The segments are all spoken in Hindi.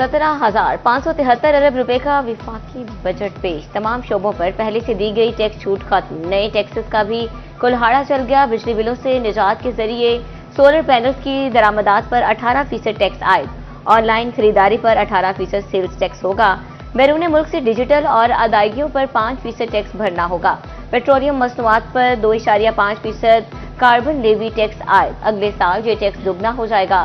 17,573 अरब रुपए का विफाकी बजट पेश। तमाम शोबों पर पहले से दी गई टैक्स छूट खत्म। नए टैक्सेस का भी कुल्हाड़ा चल गया। बिजली बिलों से निजात के जरिए सोलर पैनल्स की दरामदात पर 18% टैक्स आयद। ऑनलाइन खरीदारी पर 18% सेल्स टैक्स होगा। बैरून मुल्क से डिजिटल और अदायगियों पर 5% टैक्स भरना होगा। पेट्रोलियम मसनूआत पर 2.5% कार्बन लेवी टैक्स आयद। अगले साल ये टैक्स दुगना हो जाएगा।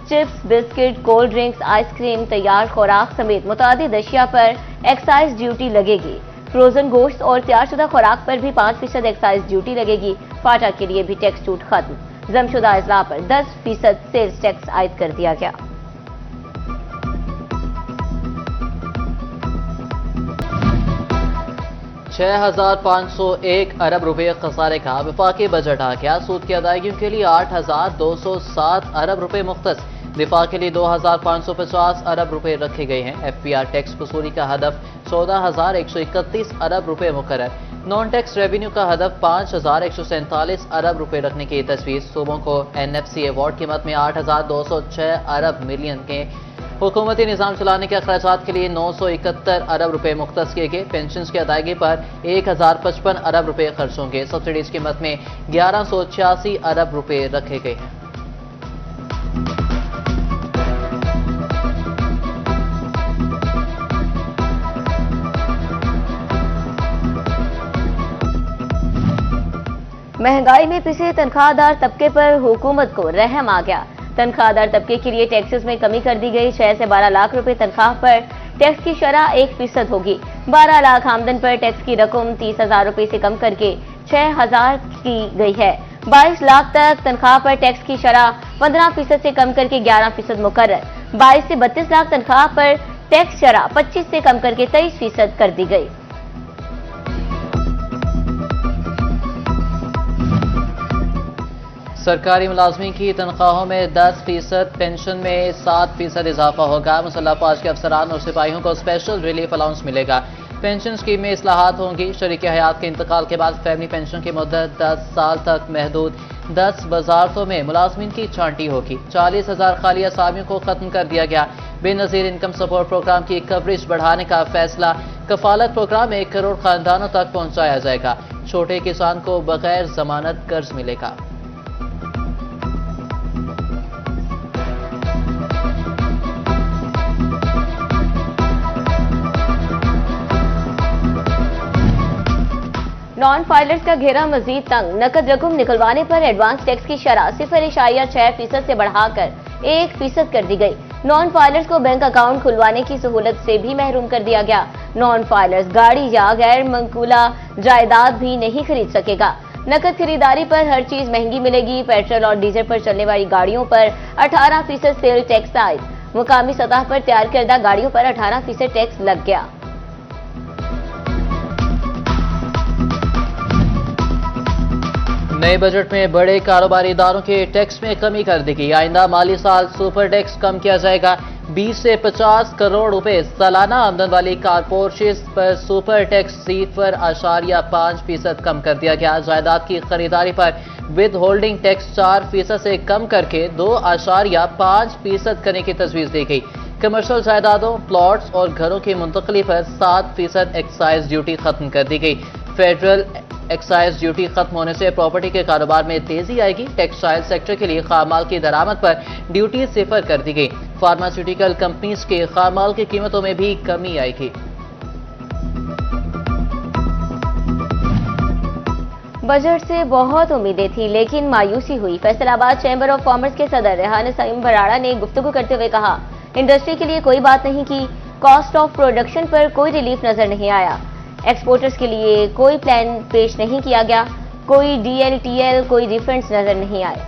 Chips, biscuit, cold drinks, ice cream, तैयार खुराक समेत मुतादिद अशिया पर एक्साइज ड्यूटी लगेगी। फ्रोजन गोश्त और तैयारशुदा खुराक पर भी 5% एक्साइज ड्यूटी लगेगी। फाटा के लिए भी टैक्स छूट खत्म। जमशुदा अजला पर 10% सेल्स टैक्स आयद कर दिया गया। $6,501 अरब रुपए खसारे का वफाकी बजट आ गया। सूद की अदायगियों के लिए 8,207 अरब रुपए मुख्तस। दिफा के लिए 2,550 अरब रुपए रखे गए हैं। FPR टैक्स वसूली का हदफ 14,131 अरब रुपए मुकर्रर। नॉन टैक्स रेवेन्यू का हदफ 5,147 अरब रुपए रखने की तजवीज़। सूबों को NFC अवार्ड कीमत में 8,206 अरब मिलियन के हुकूमती निज़ाम चलाने के अखराजात के लिए 971 अरब रुपए मुख्तस किए गए। पेंशन की अदायगी पर 1,055 अरब रुपए खर्च होंगे। सब्सिडीज कीमत में 1186 अरब रुपए रखे गए हैं। महंगाई में पिसे तनख्वाहदार तबके पर हुकूमत को रहम आ गया। तनख्वाहदार तबके के लिए टैक्सेस में कमी कर दी गई। 6 से 12 लाख रुपए तनख्वाह पर टैक्स की शरह 1% होगी। 12 लाख आमदन पर टैक्स की रकम 30,000 रुपए से कम करके 6,000 की गई है। 22 लाख तक तनख्वाह पर टैक्स की शरह 15% से कम करके 11% मुकर्रर। 22 से 32 लाख तनख्वाह पर टैक्स शरह 25 से कम करके 23% कर दी गई। सरकारी मुलाजमीन की तनख्वाहों में 10%, पेंशन में 7% इजाफा होगा। मुसल्लह फौज के अफसरान और सिपाहियों को स्पेशल रिलीफ अलाउंस मिलेगा। पेंशन स्कीम में इस्लाहात होंगी। शरीक हयात के इंतकाल के बाद फैमिली पेंशन की मुद्दत 10 साल तक महदूद। 10 वजारतों में मुलाजमीन की छांटी होगी। 40,000 खाली असामियों को खत्म कर दिया गया। बेनजीर इनकम सपोर्ट प्रोग्राम की कवरेज बढ़ाने का फैसला। कफालत प्रोग्राम 1 करोड़ खानदानों तक पहुंचाया जाएगा। छोटे किसान को बगैर जमानत कर्ज मिलेगा। नॉन फाइलर्स का घेरा मजीद तंग। नकद रकम निकलवाने पर एडवांस टैक्स की शरह 0.6% से बढ़ाकर 1% कर दी गई। नॉन फाइलर्स को बैंक अकाउंट खुलवाने की सहूलत से भी महरूम कर दिया गया। नॉन फाइलर्स गाड़ी या गैर मंकूला जायदाद भी नहीं खरीद सकेगा। नकद खरीदारी पर हर चीज महंगी मिलेगी। पेट्रोल और डीजल पर चलने वाली गाड़ियों पर 18% सेल टैक्स आयद। मुकामी सतह पर तैयार करदा गाड़ियों पर 18% टैक्स लग गया। नए बजट में बड़े कारोबारी इदारों के टैक्स में कमी कर दी गई। आइंदा माली साल सुपर टैक्स कम किया जाएगा। 20 से 50 करोड़ रुपए सालाना आमदन वाली कारपोरेशन पर सुपर टैक्स 0.5% कम कर दिया गया। जायदाद की खरीदारी पर विद होल्डिंग टैक्स 4% से कम करके 2.5% करने की तजवीज़ दी गई। कमर्शियल जायदादों, प्लॉट्स और घरों की मुंतकली पर 7% एक्साइज ड्यूटी खत्म कर दी गई। फेडरल एक्साइज ड्यूटी खत्म होने से प्रॉपर्टी के कारोबार में तेजी आएगी। टेक्सटाइल सेक्टर के लिए खामाल की दरामद पर ड्यूटी सिफर कर दी गई। फार्मास्यूटिकल कंपनीज के खामाल की कीमतों में भी कमी आएगी। बजट से बहुत उम्मीदें थी लेकिन मायूसी हुई। फैसलाबाद चैम्बर ऑफ कॉमर्स के सदर रेहान सईम बराड़ा ने गुफ्तगू करते हुए कहा, इंडस्ट्री के लिए कोई बात नहीं की। कॉस्ट ऑफ प्रोडक्शन पर कोई रिलीफ नजर नहीं आया। एक्सपोर्टर्स के लिए कोई प्लान पेश नहीं किया गया। कोई DLTL, कोई रिफंड्स नजर नहीं आए।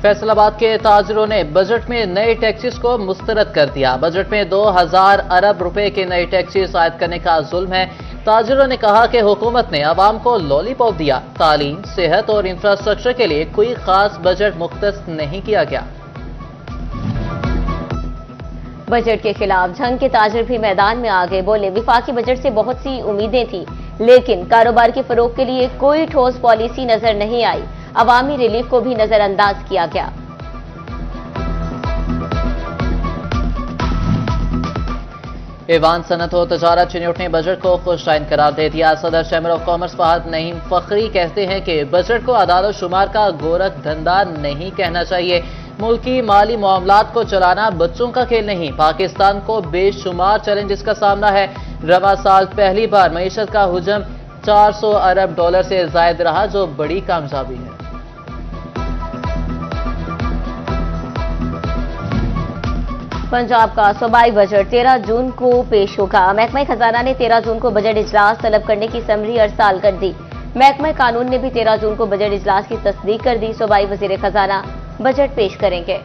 फैसलाबाद के ताजरों ने बजट में नए टैक्सेस को मुस्तरद कर दिया। बजट में 2000 अरब रुपए के नए टैक्सेस आयद करने का जुल्म है। ताजरों ने कहा कि हुकूमत ने आवाम को लॉलीपॉप दिया। तालीम, सेहत और इंफ्रास्ट्रक्चर के लिए कोई खास बजट मुख्तस नहीं किया गया। बजट के खिलाफ जंग के ताजर भी मैदान में आ गए। बोले, विफाकी बजट से बहुत सी उम्मीदें थी लेकिन कारोबार के फरोग के लिए कोई ठोस पॉलिसी नजर नहीं आई। अवामी रिलीफ को भी नजरअंदाज किया गया। ईवान सनत व तजारत चीनियोट ने बजट को खुशआइन करार दे दिया। सदर chamber of commerce Fahad Naeem Fakhri कहते हैं कि बजट को अदालत शुमार का गोरख धंधा नहीं कहना चाहिए। मुल्की माली मामलात को चलाना बच्चों का खेल नहीं। पाकिस्तान को बेशुमार चैलेंजेस का सामना है। रवा साल पहली बार मईशत का हुजम 400 अरब डॉलर से जायद रहा, जो बड़ी कामयाबी है। पंजाब का सूबाई बजट 13 जून को पेश होगा। महकमा खजाना ने 13 जून को बजट इजलास तलब करने की समरी अरसाल कर दी। महकमा कानून ने भी 13 जून को बजट इजलास की तस्दीक कर दी। सूबाई वजीर खजाना बजट पेश करेंगे।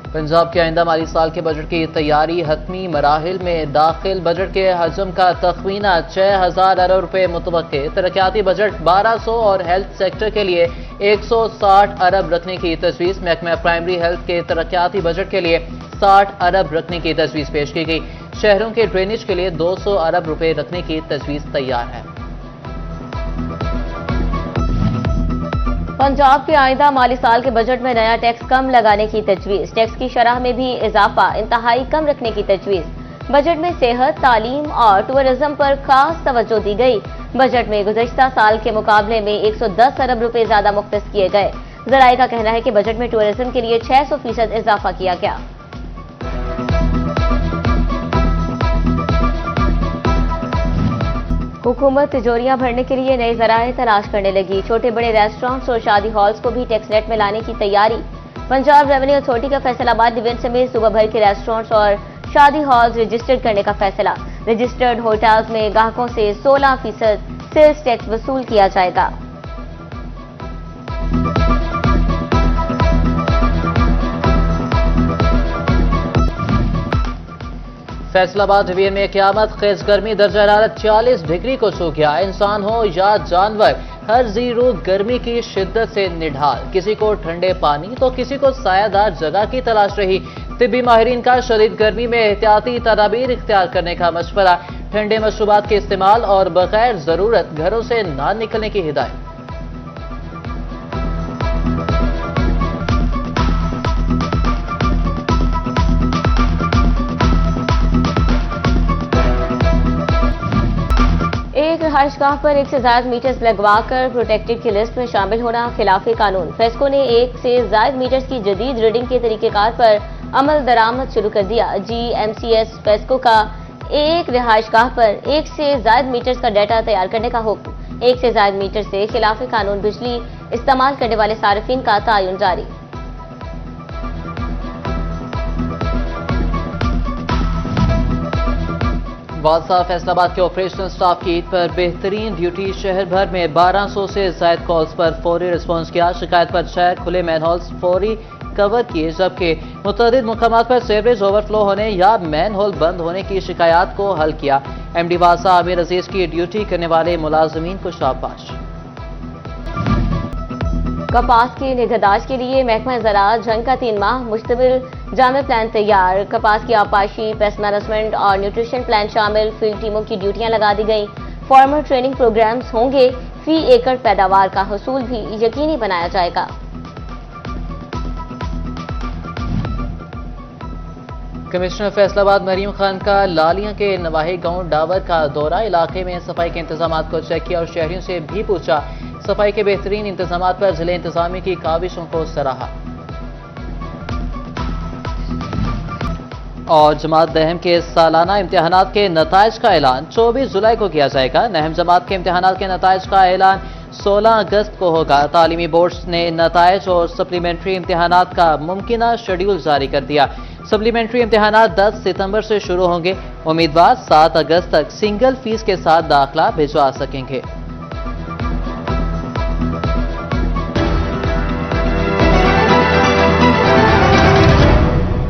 पंजाब के आइंदा माली साल के बजट की तैयारी हतमी मराहिल में दाखिल। बजट के हजम का तखमीना 6000 अरब रुपए मुतवक्के। तरक्याती बजट 1200 और हेल्थ सेक्टर के लिए 160 अरब रखने की तजवीज़। महकमा प्राइमरी हेल्थ के तरक्याती बजट के लिए 60 अरब रखने की तजवीज़ पेश की गई। शहरों के ड्रेनेज के लिए 200 अरब रुपए रखने की तजवीज़ तैयार है। पंजाब के आइंदा माली साल के बजट में नया टैक्स कम लगाने की तजवीज़। टैक्स की शरह में भी इजाफा इंतहाई कम रखने की तजवीज़। बजट में सेहत, तालीम और टूरिज्म पर खास तवज्जो दी गई। बजट में गुज़श्ता साल के मुकाबले में 110 अरब रुपए ज्यादा मुख्तस किए गए। ज़राए का कहना है कि बजट में टूरिज्म के लिए 600% इजाफा किया गया। हुकूमत तिजोरियां भरने के लिए नए जराए तलाश करने लगी। छोटे बड़े रेस्टोरेंट्स और शादी हॉल्स को भी टैक्स नेट में लाने की तैयारी। पंजाब रेवेन्यू अथॉरिटी का फैसलाबाद डिवीजन समेत सूबा भर के रेस्टोरेंट्स और शादी हॉल्स रजिस्टर्ड करने का फैसला। रजिस्टर्ड होटल्स में ग्राहकों से 16% सेल्स टैक्स वसूल किया जाएगा। फैसलाबाद डिवीजन में क़यामत खेज गर्मी दर्जा हरारत 40 डिग्री को छू गया। इंसान हो या जानवर, हर जीरो गर्मी की शिद्दत से निढाल। किसी को ठंडे पानी तो किसी को सायादार जगह की तलाश रही। तिब्बी माहिरीन का शदीद गर्मी में एहतियाती तदाबीर इख्तियार करने का मशवरा। ठंडे मशरूबात के इस्तेमाल और बगैर जरूरत घरों से ना निकलने की हिदायत। एक रिहाइशगाह पर 1 से ज्यादा मीटर्स लगवाकर प्रोटेक्टेड की लिस्ट में शामिल होना खिलाफे कानून। फेस्को ने 1 से ज्यादा मीटर्स की जदीद रीडिंग के तरीकेकार पर अमल दरामद शुरू कर दिया। GMCS फेस्को का एक रिहाइशगाह पर 1 से ज्यादा मीटर्स का डाटा तैयार करने का हुक्म। 1 से ज्यादा मीटर से खिलाफे कानून बिजली इस्तेमाल करने वाले सारिफिन का तयन जारी। वासा फैसलाबाद के ऑपरेशनल स्टाफ की ईद पर बेहतरीन ड्यूटी। शहर भर में 1200 से ज्यादा कॉल्स पर फौरी रिस्पॉन्स किया। शिकायत पर 6 खुले मैनहोल्स फौरी कवर किए, जबकि मुतअद्दिद मुकामात पर सीवरेज ओवरफ्लो होने या मैनहोल बंद होने की शिकायत को हल किया। MD वासा आमिर अजीज की ड्यूटी करने वाले मुलाजमीन को शाबाश। कपास की निगहदाश्त के लिए महकमा ज़राअत जंग का 3 माह मुश्तमिल जामे प्लान तैयार। कपास की आपाशी, पेस्ट मैनेजमेंट और न्यूट्रिशन प्लान शामिल फील्ड टीमों की ड्यूटियां लगा दी गई। फार्मर ट्रेनिंग प्रोग्राम्स होंगे। फी एकड़ पैदावार का हसूल भी यकीनी बनाया जाएगा। कमिश्नर फैसलाबाद मरीम खान का लालियां के नवाही गांव डावर का दौरा। इलाके में सफाई के इंतजाम को चेक किया और शहरियों से भी पूछा। सफाई के बेहतरीन इंतजाम पर जिले इंतजामिया की काविशों को सराहा। और जमात दहम के सालाना इम्तिहानात के नताइज का ऐलान 24 जुलाई को किया जाएगा। नहम जमात के इम्तिहानात के नताइज का ऐलान 16 अगस्त को होगा। तालीमी बोर्ड्स ने नताइज और सप्लीमेंट्री इम्तिहानात का मुमकिना शेड्यूल जारी कर दिया। सप्लीमेंट्री इम्तिहानात 10 सितंबर से शुरू होंगे। उम्मीदवार 7 अगस्त तक सिंगल फीस के साथ दाखिला भिजवा सकेंगे।